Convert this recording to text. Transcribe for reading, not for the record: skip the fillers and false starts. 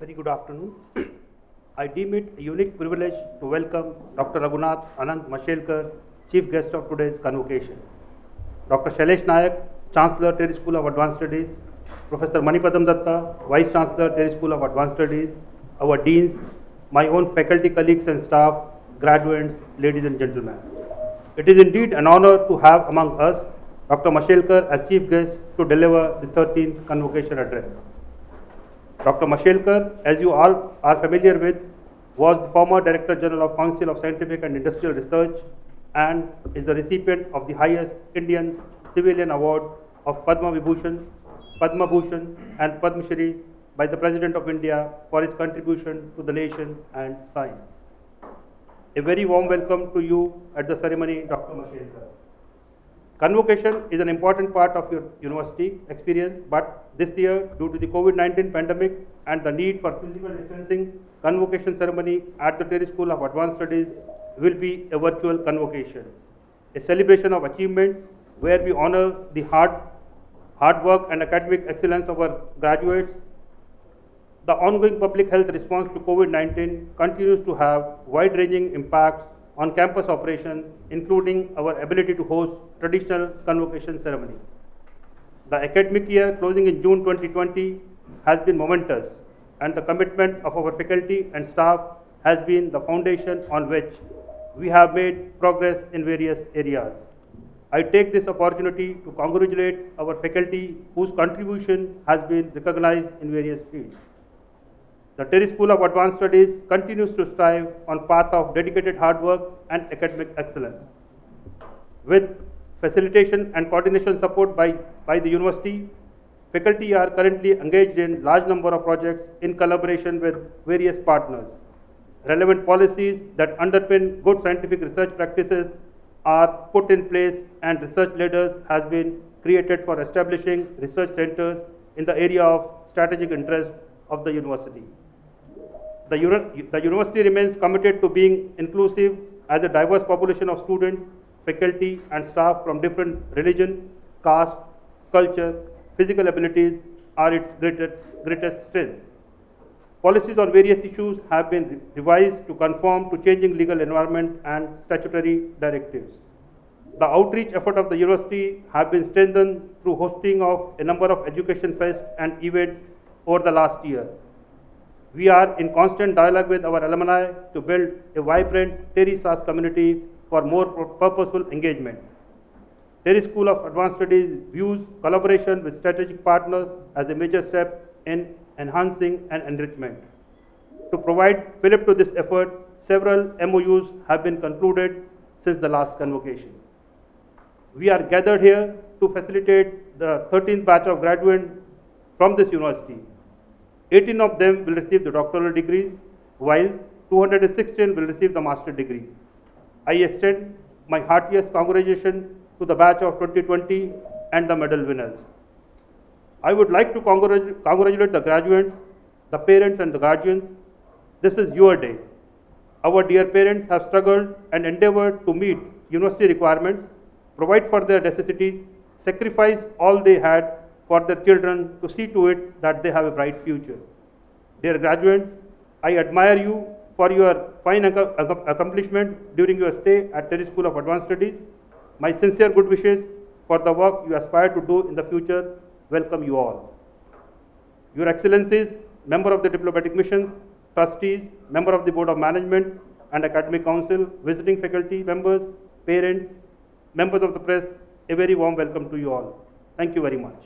Very good afternoon. I deem it a unique privilege to welcome Dr. Raghunath Anant Mashelkar, Chief Guest of today's convocation. Dr. Shailesh Nayak, Chancellor, Terry School of Advanced Studies, Professor Manipadam Datta, Vice Chancellor, Terry School of Advanced Studies, our deans, my own faculty colleagues and staff, graduates, ladies and gentlemen. It is indeed an honor to have among us Dr. Mashelkar as Chief Guest to deliver the 13th convocation address. Dr. Mashelkar, as you all are familiar with, was the former Director General of Council of Scientific and Industrial Research and is the recipient of the highest Indian civilian award of Padma Vibhushan, Padma Bhushan and Padma Shri by the President of India for his contribution to the nation and science. A very warm welcome to you at the ceremony, Dr. Mashelkar. Convocation is an important part of your university experience, but this year, due to the COVID-19 pandemic and the need for physical distancing, convocation ceremony at the Terry School of Advanced Studies will be a virtual convocation, a celebration of achievements where we honor the hard work and academic excellence of our graduates. The ongoing public health response to COVID-19 continues to have wide-ranging impacts on campus operation, including our ability to host traditional convocation ceremony. The academic year closing in June 2020 has been momentous, and the commitment of our faculty and staff has been the foundation on which we have made progress in various areas. I take this opportunity to congratulate our faculty whose contribution has been recognized in various fields. The Terry School of Advanced Studies continues to strive on path of dedicated hard work and academic excellence. With facilitation and coordination support by the university, faculty are currently engaged in large number of projects in collaboration with various partners. Relevant policies that underpin good scientific research practices are put in place and research leaders has been created for establishing research centers in the area of strategic interest of the university. The university remains committed to being inclusive as a diverse population of students, faculty and staff from different religion, caste, culture, physical abilities are its greatest strengths. Policies on various issues have been revised to conform to changing legal environment and statutory directives. The outreach effort of the university have been strengthened through hosting of a number of education fests and events over the last year. We are in constant dialogue with our alumni to build a vibrant Terry SAS community for more purposeful engagement. Terry School of Advanced Studies views collaboration with strategic partners as a major step in enhancing and enrichment. To provide fillip to this effort, several MOUs have been concluded since the last convocation. We are gathered here to facilitate the 13th batch of graduates from this university. 18 of them will receive the doctoral degrees, while 216 will receive the master's degree. I extend my heartiest congratulations to the batch of 2020 and the medal winners. I would like to congratulate the graduates, the parents and the guardians. This is your day. Our dear parents have struggled and endeavored to meet university requirements, provide for their necessities, sacrifice all they had for their children to see to it that they have a bright future. Dear graduates, I admire you for your fine accomplishment during your stay at Terry School of Advanced Studies. My sincere good wishes for the work you aspire to do in the future welcome you all. Your Excellencies, member of the diplomatic missions, trustees, member of the Board of Management and Academic Council, visiting faculty members, parents, members of the press, a very warm welcome to you all. Thank you very much.